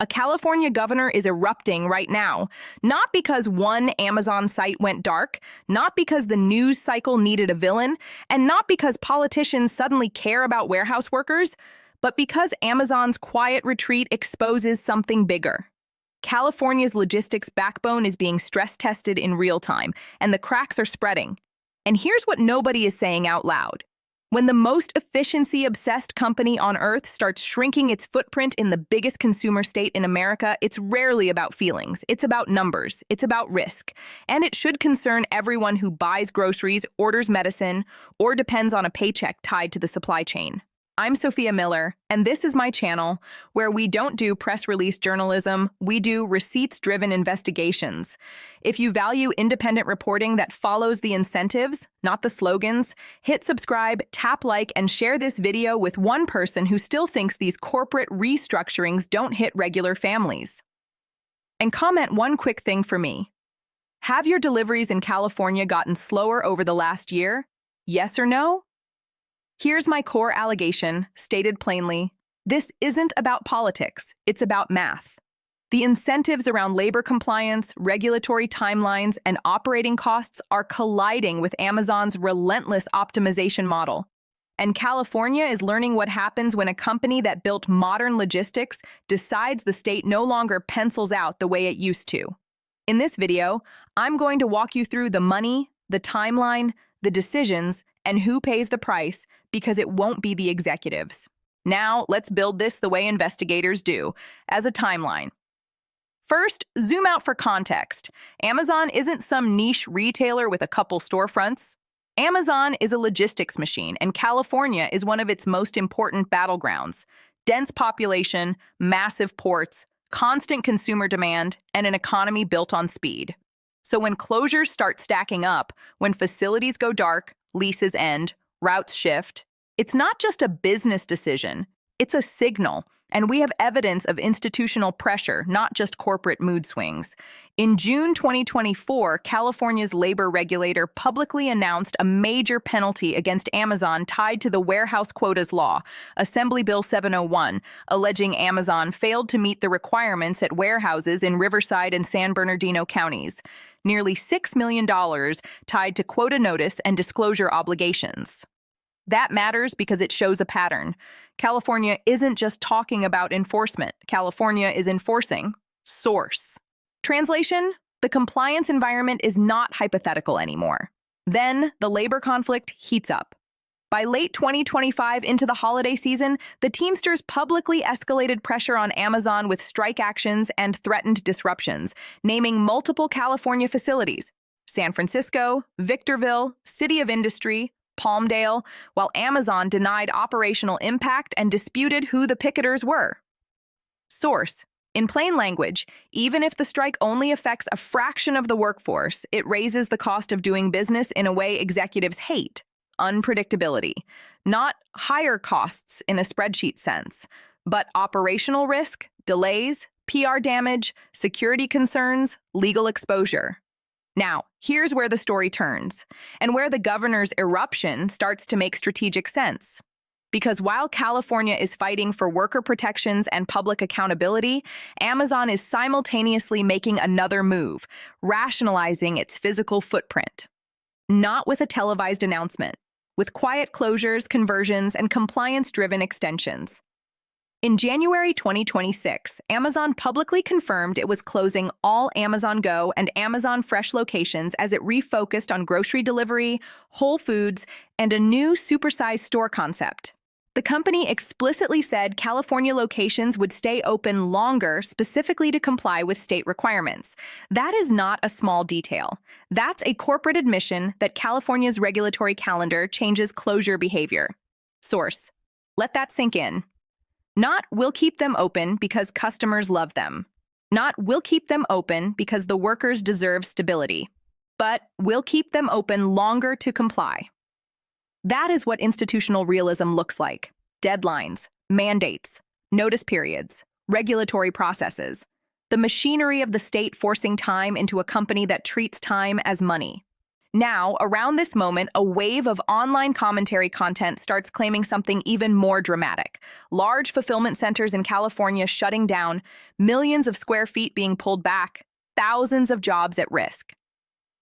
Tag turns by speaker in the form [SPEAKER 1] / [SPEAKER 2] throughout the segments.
[SPEAKER 1] A California governor is erupting right now, not because one Amazon site went dark, not because the news cycle needed a villain, and not because politicians suddenly care about warehouse workers, but because Amazon's quiet retreat exposes something bigger. California's logistics backbone is being stress-tested in real time, and the cracks are spreading. And here's what nobody is saying out loud. When the most efficiency-obsessed company on Earth starts shrinking its footprint in the biggest consumer state in America, it's rarely about feelings. It's about numbers. It's about risk. And it should concern everyone who buys groceries, orders medicine, or depends on a paycheck tied to the supply chain. I'm Sophia Miller, and this is my channel, where we don't do press release journalism, we do receipts-driven investigations. If you value independent reporting that follows the incentives, not the slogans, hit subscribe, tap like, and share this video with one person who still thinks these corporate restructurings don't hit regular families. And comment one quick thing for me. Have your deliveries in California gotten slower over the last year? Yes or no? Here's my core allegation, stated plainly. This isn't about politics, it's about math. The incentives around labor compliance, regulatory timelines, and operating costs are colliding with Amazon's relentless optimization model. And California is learning what happens when a company that built modern logistics decides the state no longer pencils out the way it used to. In this video, I'm going to walk you through the money, the timeline, the decisions, and who pays the price, because it won't be the executives. Now, let's build this the way investigators do, as a timeline. First, zoom out for context. Amazon isn't some niche retailer with a couple storefronts. Amazon is a logistics machine, and California is one of its most important battlegrounds. Dense population, massive ports, constant consumer demand, and an economy built on speed. So when closures start stacking up, when facilities go dark, leases end, routes shift, it's not just a business decision, it's a signal, and we have evidence of institutional pressure, not just corporate mood swings. In June 2024, California's labor regulator publicly announced a major penalty against Amazon tied to the warehouse quotas law, Assembly Bill 701, alleging Amazon failed to meet the requirements at warehouses in Riverside and San Bernardino counties. Nearly $6 million tied to quota notice and disclosure obligations. That matters because it shows a pattern. California isn't just talking about enforcement. California is enforcing. Source. Translation: the compliance environment is not hypothetical anymore. Then, the labor conflict heats up. By late 2025 into the holiday season, the Teamsters publicly escalated pressure on Amazon with strike actions and threatened disruptions, naming multiple California facilities: San Francisco, Victorville, City of Industry, Palmdale, while Amazon denied operational impact and disputed who the picketers were. Source: in plain language, even if the strike only affects a fraction of the workforce, it raises the cost of doing business in a way executives hate: unpredictability. Not higher costs in a spreadsheet sense, but operational risk, delays, PR damage, security concerns, legal exposure. Now, here's where the story turns, and where the governor's eruption starts to make strategic sense. Because while California is fighting for worker protections and public accountability, Amazon is simultaneously making another move, rationalizing its physical footprint. Not with a televised announcement, with quiet closures, conversions, and compliance-driven extensions. In January 2026, Amazon publicly confirmed it was closing all Amazon Go and Amazon Fresh locations as it refocused on grocery delivery, Whole Foods, and a new supersized store concept. The company explicitly said California locations would stay open longer specifically to comply with state requirements. That is not a small detail. That's a corporate admission that California's regulatory calendar changes closure behavior. Source: let that sink in. Not, we'll keep them open because customers love them. Not, we'll keep them open because the workers deserve stability. But, we'll keep them open longer to comply. That is what institutional realism looks like. Deadlines, mandates, notice periods, regulatory processes. The machinery of the state forcing time into a company that treats time as money. Now, around this moment, a wave of online commentary content starts claiming something even more dramatic. Large fulfillment centers in California shutting down, millions of square feet being pulled back, thousands of jobs at risk.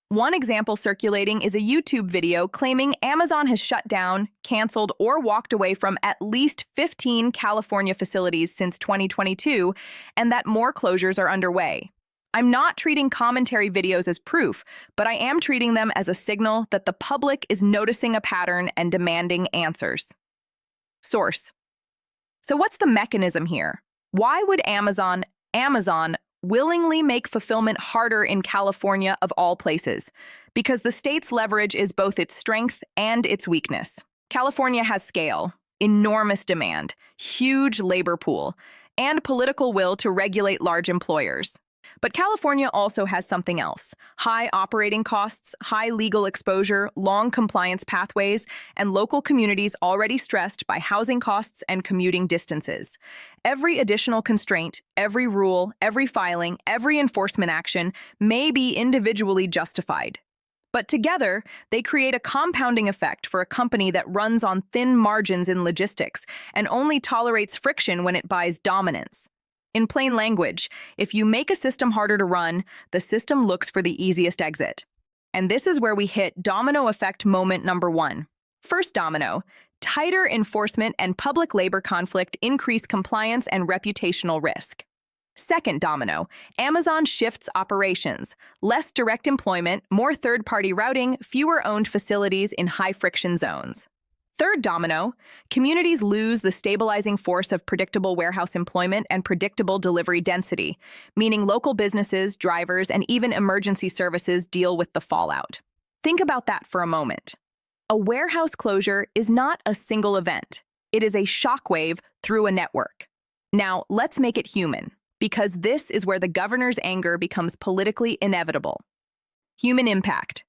[SPEAKER 1] One example circulating is a YouTube video claiming Amazon has shut down, canceled, or walked away from at least 15 California facilities since 2022, and that more closures are underway. I'm not treating commentary videos as proof, but I am treating them as a signal that the public is noticing a pattern and demanding answers. Source. So what's the mechanism here? Why would Amazon willingly make fulfillment harder in California of all places? Because the state's leverage is both its strength and its weakness. California has scale, enormous demand, huge labor pool, and political will to regulate large employers. But California also has something else: high operating costs, high legal exposure, long compliance pathways, and local communities already stressed by housing costs and commuting distances. Every additional constraint, every rule, every filing, every enforcement action may be individually justified. But together, they create a compounding effect for a company that runs on thin margins in logistics and only tolerates friction when it buys dominance. In plain language, if you make a system harder to run, the system looks for the easiest exit. And this is where we hit domino effect moment number 1. First domino: tighter enforcement and public labor conflict increase compliance and reputational risk. Second domino: Amazon shifts operations. Less direct employment, more third-party routing, fewer owned facilities in high-friction zones. Third domino: communities lose the stabilizing force of predictable warehouse employment and predictable delivery density, meaning local businesses, drivers, and even emergency services deal with the fallout. Think about that for a moment. A warehouse closure is not a single event. It is a shockwave through a network. Now, let's make it human, because this is where the governor's anger becomes politically inevitable. Human impact.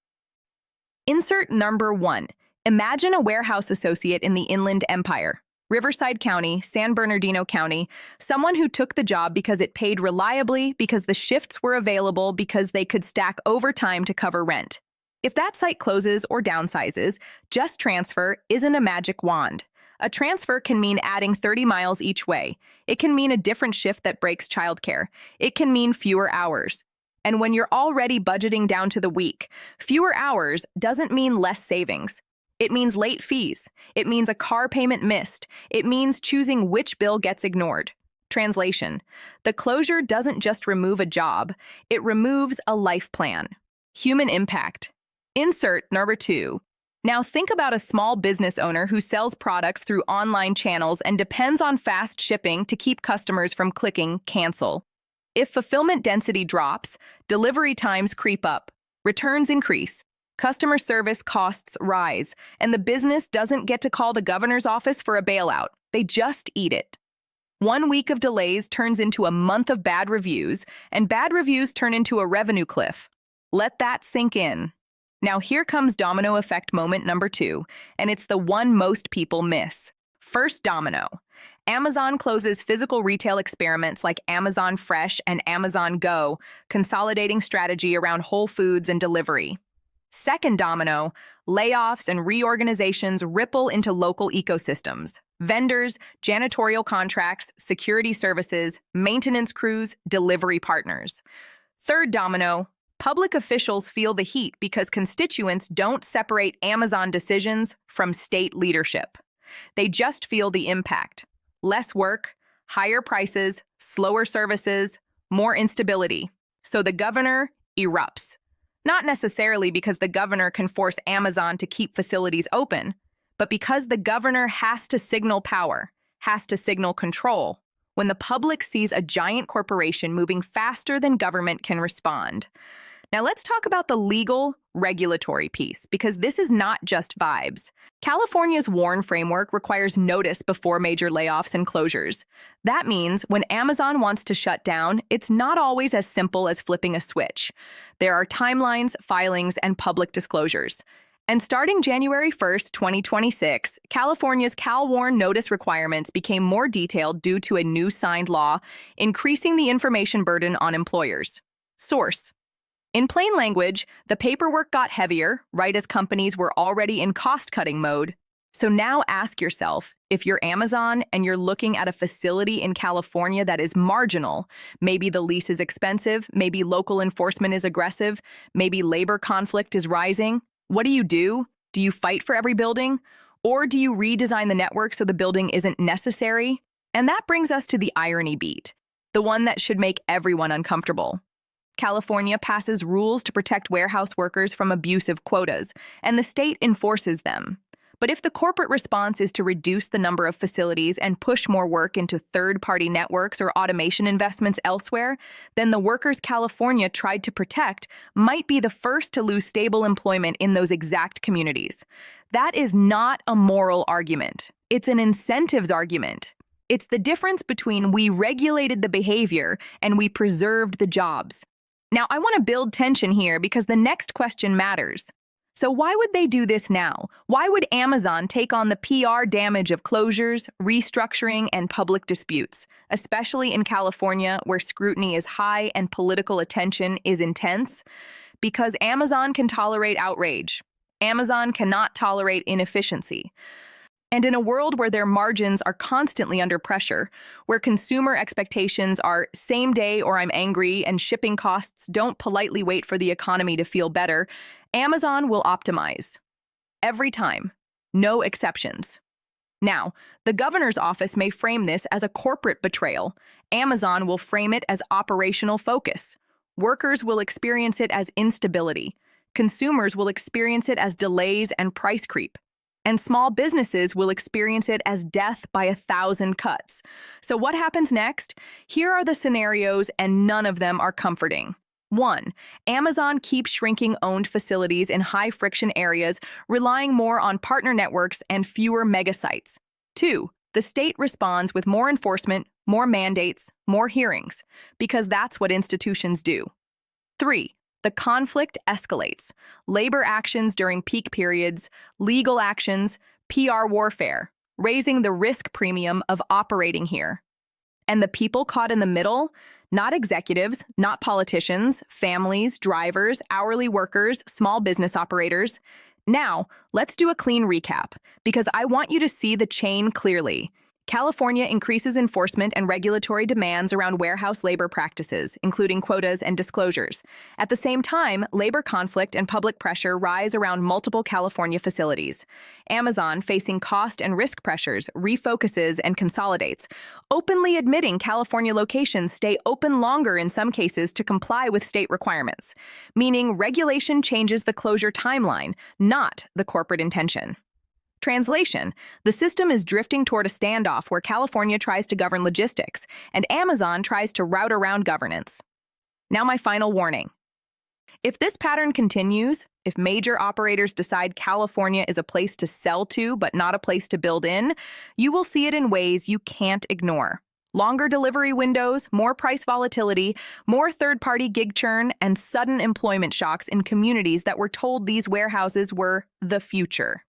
[SPEAKER 1] Insert number 1. Imagine a warehouse associate in the Inland Empire, Riverside County, San Bernardino County, someone who took the job because it paid reliably, because the shifts were available, because they could stack overtime to cover rent. If that site closes or downsizes, just transfer isn't a magic wand. A transfer can mean adding 30 miles each way. It can mean a different shift that breaks childcare. It can mean fewer hours. And when you're already budgeting down to the week, fewer hours doesn't mean less savings. It means late fees. It means a car payment missed. It means choosing which bill gets ignored. Translation: the closure doesn't just remove a job, it removes a life plan. Human impact. Insert number 2. Now think about a small business owner who sells products through online channels and depends on fast shipping to keep customers from clicking cancel. If fulfillment density drops, delivery times creep up, returns increase, customer service costs rise, and the business doesn't get to call the governor's office for a bailout. They just eat it. 1 week of delays turns into a month of bad reviews, and bad reviews turn into a revenue cliff. Let that sink in. Now here comes domino effect moment number 2, and it's the one most people miss. First domino: Amazon closes physical retail experiments like Amazon Fresh and Amazon Go, consolidating strategy around Whole Foods and delivery. Second domino: layoffs and reorganizations ripple into local ecosystems. Vendors, janitorial contracts, security services, maintenance crews, delivery partners. Third domino: public officials feel the heat because constituents don't separate Amazon decisions from state leadership. They just feel the impact. Less work, higher prices, slower services, more instability. So the governor erupts. Not necessarily because the governor can force Amazon to keep facilities open, but because the governor has to signal power, has to signal control, when the public sees a giant corporation moving faster than government can respond. Now let's talk about the legal, regulatory piece, because this is not just vibes. California's WARN framework requires notice before major layoffs and closures. That means when Amazon wants to shut down, it's not always as simple as flipping a switch. There are timelines, filings, and public disclosures. And starting January 1st, 2026, California's CalWARN notice requirements became more detailed due to a new signed law, increasing the information burden on employers. Source: In plain language, the paperwork got heavier, right as companies were already in cost-cutting mode. So now ask yourself, if you're Amazon and you're looking at a facility in California that is marginal, maybe the lease is expensive, maybe local enforcement is aggressive, maybe labor conflict is rising, what do? Do you fight for every building? Or do you redesign the network so the building isn't necessary? And that brings us to the irony beat, the one that should make everyone uncomfortable. California passes rules to protect warehouse workers from abusive quotas, and the state enforces them. But if the corporate response is to reduce the number of facilities and push more work into third-party networks or automation investments elsewhere, then the workers California tried to protect might be the first to lose stable employment in those exact communities. That is not a moral argument. It's an incentives argument. It's the difference between we regulated the behavior and we preserved the jobs. Now, I want to build tension here because the next question matters. So why would they do this now? Why would Amazon take on the PR damage of closures, restructuring, and public disputes, especially in California where scrutiny is high and political attention is intense? Because Amazon can tolerate outrage. Amazon cannot tolerate inefficiency. And in a world where their margins are constantly under pressure, where consumer expectations are same day or I'm angry and shipping costs don't politely wait for the economy to feel better, Amazon will optimize. Every time. No exceptions. Now, the governor's office may frame this as a corporate betrayal. Amazon will frame it as operational focus. Workers will experience it as instability. Consumers will experience it as delays and price creep. And small businesses will experience it as death by 1,000 cuts. So what happens next? Here are the scenarios, and none of them are comforting. 1. Amazon keeps shrinking owned facilities in high-friction areas, relying more on partner networks and fewer megasites. 2. The state responds with more enforcement, more mandates, more hearings, because that's what institutions do. 3. The conflict escalates. Labor actions during peak periods, legal actions, PR warfare, raising the risk premium of operating here. And the people caught in the middle? Not executives, not politicians, families, drivers, hourly workers, small business operators. Now, let's do a clean recap, because I want you to see the chain clearly. California increases enforcement and regulatory demands around warehouse labor practices, including quotas and disclosures. At the same time, labor conflict and public pressure rise around multiple California facilities. Amazon, facing cost and risk pressures, refocuses and consolidates, openly admitting California locations stay open longer in some cases to comply with state requirements, meaning regulation changes the closure timeline, not the corporate intention. Translation: the system is drifting toward a standoff where California tries to govern logistics and Amazon tries to route around governance. Now my final warning. If this pattern continues, if major operators decide California is a place to sell to but not a place to build in, you will see it in ways you can't ignore. Longer delivery windows, more price volatility, more third-party gig churn, and sudden employment shocks in communities that were told these warehouses were the future.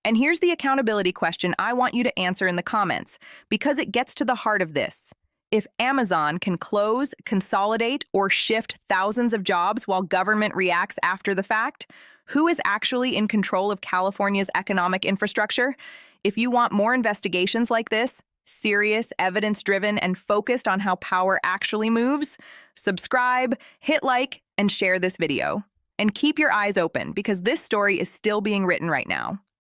[SPEAKER 1] And here's the accountability question I want you to answer in the comments, because it gets to the heart of this. If Amazon can close, consolidate, or shift thousands of jobs while government reacts after the fact, who is actually in control of California's economic infrastructure? If you want more investigations like this, serious, evidence-driven, and focused on how power actually moves, subscribe, hit like, and share this video. And keep your eyes open, because this story is still being written right now.